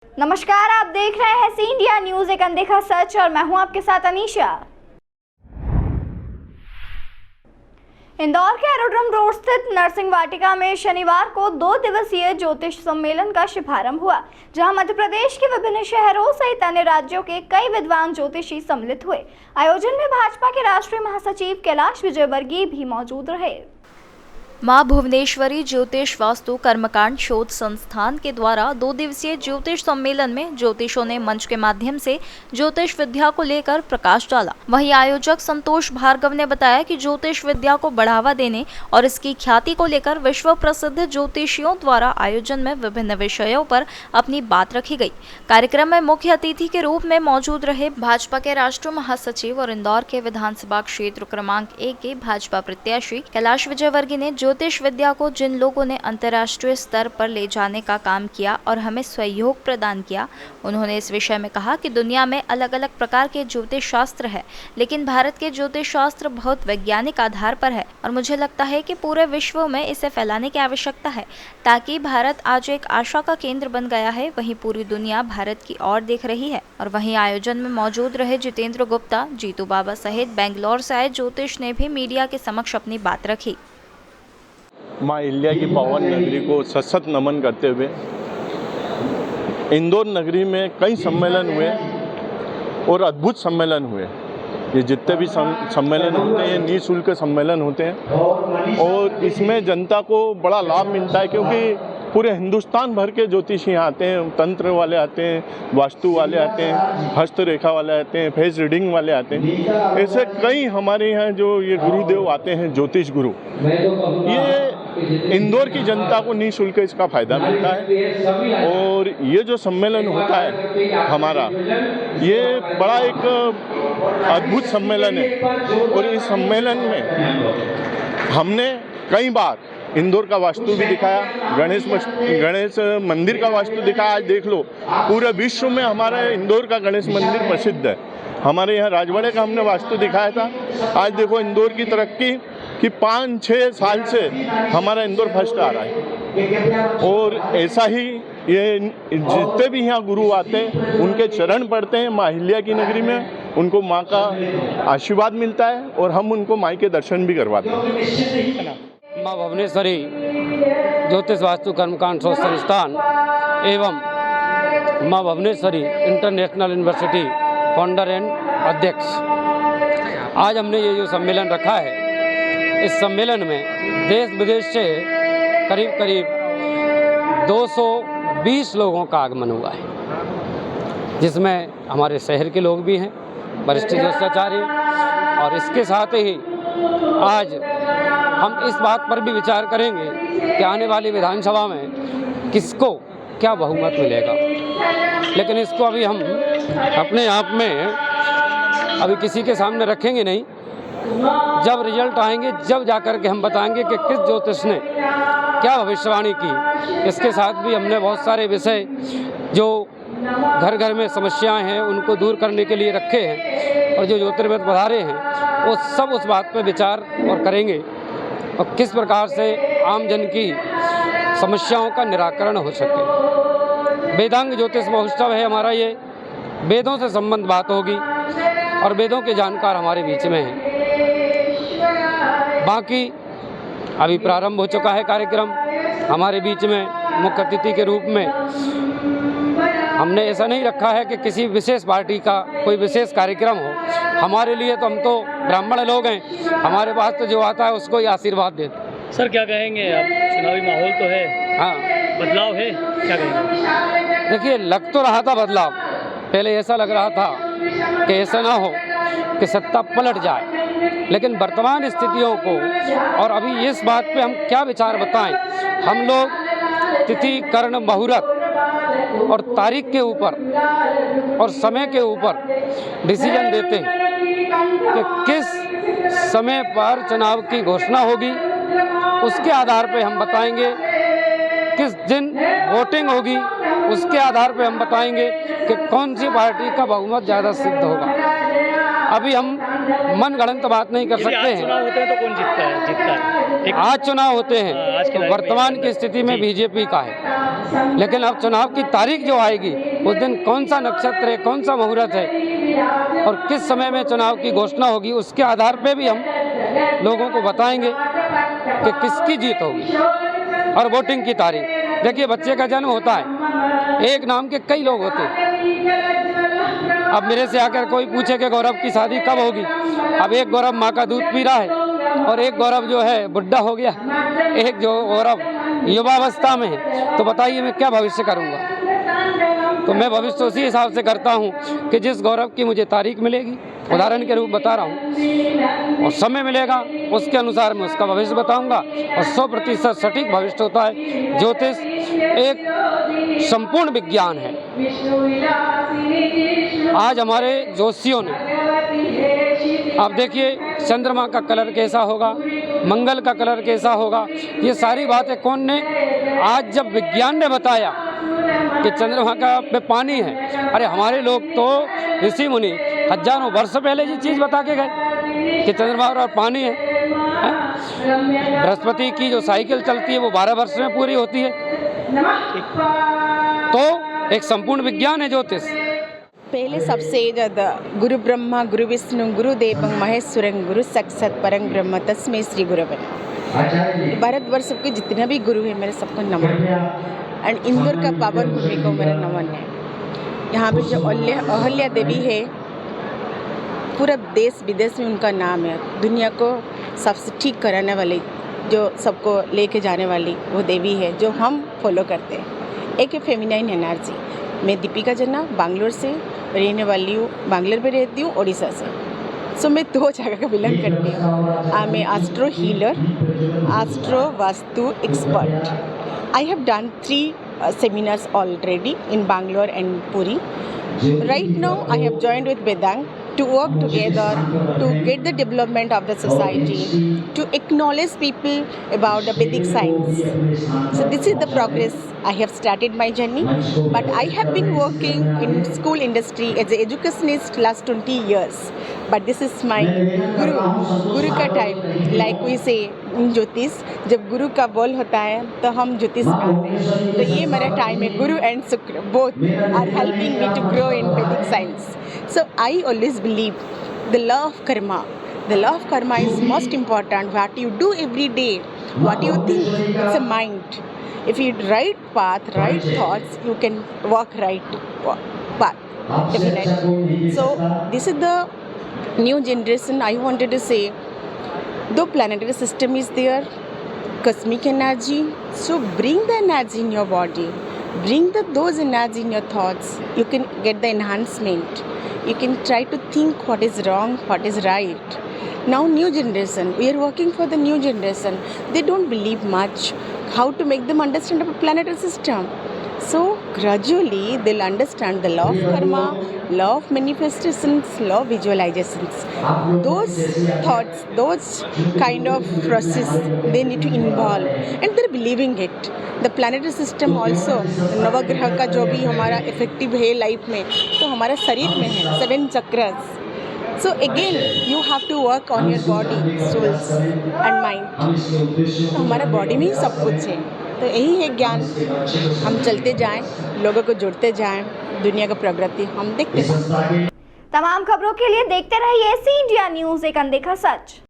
नमस्कार, आप देख रहे हैं सी इंडिया न्यूज, एक अनदेखा सच, और मैं हूं आपके साथ अनीशा। इंदौर के एरोड्रम रोड स्थित नरसिंह वाटिका में शनिवार को 2 दिवसीय ज्योतिष सम्मेलन का शुभारंभ हुआ, जहां मध्य प्रदेश के विभिन्न शहरों सहित अन्य राज्यों के कई विद्वान ज्योतिषी सम्मिलित हुए। आयोजन में भाजपा के राष्ट्रीय महासचिव कैलाश विजयवर्गीय भी मौजूद रहे। मां भुवनेश्वरी ज्योतिष वास्तु कर्मकांड शोध संस्थान के द्वारा 2 दिवसीय ज्योतिष सम्मेलन में ज्योतिषों ने मंच के माध्यम से ज्योतिष विद्या को लेकर प्रकाश डाला। वहीं आयोजक संतोष भार्गव ने बताया कि ज्योतिष विद्या को बढ़ावा देने और इसकी ख्याति को लेकर विश्व प्रसिद्ध ज्योतिषियों द्वारा आयोजन में विभिन्न विषयों पर अपनी बात रखी गई। कार्यक्रम में मुख्य अतिथि के रूप में मौजूद रहे भाजपा के राष्ट्रीय महासचिव और इंदौर के विधानसभा क्षेत्र क्रमांक 1 के भाजपा प्रत्याशी कैलाश विजयवर्गीय ने ज्योतिष विद्या को जिन लोगों ने अंतर्राष्ट्रीय स्तर पर ले जाने का काम किया और हमें सहयोग प्रदान किया, उन्होंने इस विषय में कहा कि दुनिया में अलग अलग प्रकार के ज्योतिष शास्त्र है, लेकिन भारत के ज्योतिष शास्त्र बहुत वैज्ञानिक आधार पर है और मुझे लगता है कि पूरे विश्व में इसे फैलाने की आवश्यकता है, ताकि भारत आज एक आशा का केंद्र बन गया है। वहीं पूरी दुनिया भारत की ओर देख रही है। और वहीं आयोजन में मौजूद रहे जितेंद्र गुप्ता, जीतू बाबा सहित बेंगलोर से आए ज्योतिष ने भी मीडिया के समक्ष अपनी बात रखी। माँ अहिल्या की पावन नगरी को सशक्त नमन करते हुए इंदौर नगरी में कई सम्मेलन हुए और अद्भुत सम्मेलन हुए। ये जितने भी सम्मेलन होते हैं ये निःशुल्क सम्मेलन होते हैं और इसमें जनता को बड़ा लाभ मिलता है, क्योंकि पूरे हिंदुस्तान भर के ज्योतिषी आते हैं, तंत्र वाले आते हैं, वास्तु वाले आते हैं, हस्तरेखा वाले आते हैं, फेस रीडिंग वाले आते हैं। ऐसे कई हमारे यहाँ जो ये गुरुदेव आते हैं, ज्योतिष गुरु, ये इंदौर की जनता को निःशुल्क इसका फायदा मिलता है। और ये जो सम्मेलन होता है हमारा, ये बड़ा एक अद्भुत सम्मेलन है। और इस सम्मेलन में हमने कई बार इंदौर का वास्तु भी दिखाया, गणेश मंदिर का वास्तु दिखाया। आज देख लो पूरे विश्व में हमारा इंदौर का गणेश मंदिर प्रसिद्ध है। हमारे यहाँ राजवाड़े का हमने वास्तु दिखाया था। आज देखो इंदौर की तरक्की कि 5-6 साल से हमारा इंदौर फर्स्ट आ रहा है। और ऐसा ही ये जितने भी यहाँ गुरु आते हैं उनके चरण पड़ते हैं माँ अहिल्या की नगरी में, उनको माँ का आशीर्वाद मिलता है और हम उनको माँ के दर्शन भी करवाते हैं। माँ भुवनेश्वरी ज्योतिष वास्तु कर्मकांड शोध संस्थान एवं माँ Bhuvaneshwari international university founder and अध्यक्ष, आज हमने ये जो सम्मेलन रखा है, इस सम्मेलन में देश विदेश से करीब 220 लोगों का आगमन हुआ है, जिसमें हमारे शहर के लोग भी हैं, वरिष्ठ ज्योतिषाचार्य। और इसके साथ ही आज हम इस बात पर भी विचार करेंगे कि आने वाली विधानसभा में किसको क्या बहुमत मिलेगा। लेकिन इसको अभी हम अपने आप में अभी किसी के सामने रखेंगे नहीं। जब रिजल्ट आएंगे, जब जाकर के हम बताएंगे कि किस ज्योतिष ने क्या भविष्यवाणी की। इसके साथ भी हमने बहुत सारे विषय जो घर घर में समस्याएं हैं उनको दूर करने के लिए रखे हैं, और जो ज्योतिर्विद पधारे हैं वो सब उस बात पर विचार और करेंगे और किस प्रकार से आम जन की समस्याओं का निराकरण हो सके। वेदांग ज्योतिष महोत्सव है हमारा, ये वेदों से संबंध बात होगी और वेदों के जानकार हमारे बीच में हैं। बाकी अभी प्रारंभ हो चुका है कार्यक्रम। हमारे बीच में मुख्य अतिथि के रूप में हमने ऐसा नहीं रखा है कि किसी विशेष पार्टी का कोई विशेष कार्यक्रम हो। हमारे लिए तो हम तो ब्राह्मण लोग हैं, हमारे पास तो जो आता है उसको ही आशीर्वाद देते। सर क्या कहेंगे आप, चुनावी माहौल तो है, हाँ बदलाव है, क्या कहेंगे? देखिए, लग तो रहा था बदलाव, पहले ऐसा लग रहा था कि ऐसा ना हो कि सत्ता पलट जाए, लेकिन वर्तमान स्थितियों को और अभी इस बात पे हम क्या विचार बताएं। हम लोग तिथि, कर्ण, मुहूर्त और तारीख के ऊपर और समय के ऊपर डिसीजन देते हैं कि किस समय पर चुनाव की घोषणा होगी। उसके आधार पे हम बताएंगे किस दिन वोटिंग होगी, उसके आधार पे हम बताएंगे कि कौन सी पार्टी का बहुमत ज़्यादा सिद्ध होगा। अभी हम मन गढ़ंत बात नहीं कर सकते हैं। चुनाव होते हैं तो कौन जीतता है? आज चुनाव होते हैं तो वर्तमान की स्थिति में बीजेपी का है। लेकिन अब चुनाव की तारीख जो आएगी उस दिन कौन सा नक्षत्र है, कौन सा मुहूर्त है और किस समय में चुनाव की घोषणा होगी, उसके आधार पे भी हम लोगों को बताएंगे कि किसकी जीत होगी। और वोटिंग की तारीख, देखिए बच्चे का जन्म होता है, एक नाम के कई लोग होते हैं। अब मेरे से आकर कोई पूछे कि गौरव की शादी कब होगी, अब एक गौरव माँ का दूध पी रहा है और एक गौरव जो है बुढ़ा हो गया, एक जो गौरव युवावस्था में है, तो बताइए मैं क्या भविष्य करूँगा। तो मैं भविष्य उसी हिसाब से करता हूँ कि जिस गौरव की मुझे तारीख मिलेगी, उदाहरण के रूप बता रहा हूँ, और समय मिलेगा उसके अनुसार मैं उसका भविष्य बताऊंगा। और 100% सटीक भविष्य होता है। ज्योतिष एक संपूर्ण विज्ञान है। आज हमारे ज्योतिषियों ने, आप देखिए चंद्रमा का कलर कैसा होगा, मंगल का कलर कैसा होगा, ये सारी बातें कौन ने, आज जब विज्ञान ने बताया कि चंद्रमा का पे पानी है, अरे हमारे लोग तो ऋषि मुनि हजारों वर्ष पहले ये चीज़ बता के गए कि चंद्रमा और पानी है। बृहस्पति की जो साइकिल चलती है वो 12 वर्ष में पूरी होती है। तो एक संपूर्ण विज्ञान है ज्योतिष। पहले सबसे ज़्यादा गुरु ब्रह्मा गुरु विष्णु गुरु देवं महेश्वरं गुरु साक्षात् परं ब्रह्म तस्मै श्री गुरवे। भारतवर्ष के जितने भी गुरु हैं मेरे सबको नमन है। एंड इंदौर का पावन भूमि को मेरा नमन है। यहाँ पे जो अहल्या देवी है, पूरा देश विदेश में उनका नाम है। दुनिया को सबसे ठीक कराने वाली, जो सबको लेके जाने वाली वो देवी है जो हम फॉलो करते हैं। एक है फेमिनाइन एनर्जी। मैं दीपिका जन्ना बैंगलोर से रहने वाली हूँ, बैंगलोर में रहती हूँ, उड़ीसा से। सो मैं 2 जगह का बिलोंग करती हूँ। I am a astro healer, astro vastu expert. I have done 3 seminars already in Bangalore and Puri. Right now I have joined with Vedang to work together to get the development of the society, to acknowledge people about the Vedic science. So this is the progress. I have started my journey, but I have been working in school industry as an educationist last 20 years. But this is my guru का time. Like we say in ज्योतिष, जब गुरु का बोल होता है तो हम ज्योतिष में आते हैं। तो ये मेरा टाइम है। गुरु एंड शुक्र both are helping me to grow in Vedic science. So I always believe the law of karma. The law of karma is most important. What you do every day, what you think, it's a mind. If you right path, right thoughts, you can walk right path, definitely. So this is the new generation. I wanted to say, though planetary system is there, cosmic energy, so bring the energy in your body, bring those energy in your thoughts. You can get the enhancement. You can try to think what is wrong, what is right. Now new generation, we are working for the new generation. They don't believe much. How to make them understand the planetary system? So gradually they'll understand the law of karma, law of manifestations, law of visualizations. Those thoughts, those kind of process, they need to involve and they're believing it. The planetary system also, नवग्रह का जो भी हमारा effective है life में, तो हमारा शरीर में है 7 chakras. So again, you have to work on your body, souls and mind. तो हमारा बॉडी में ही सब कुछ है. तो यही है ज्ञान. हम चलते जाएं, लोगों को जोड़ते जाएं, दुनिया का प्रगति हम देखते जाएं. तमाम खबरों के लिए देखते रहिए सी इंडिया न्यूज़, एक अनदेखा सच.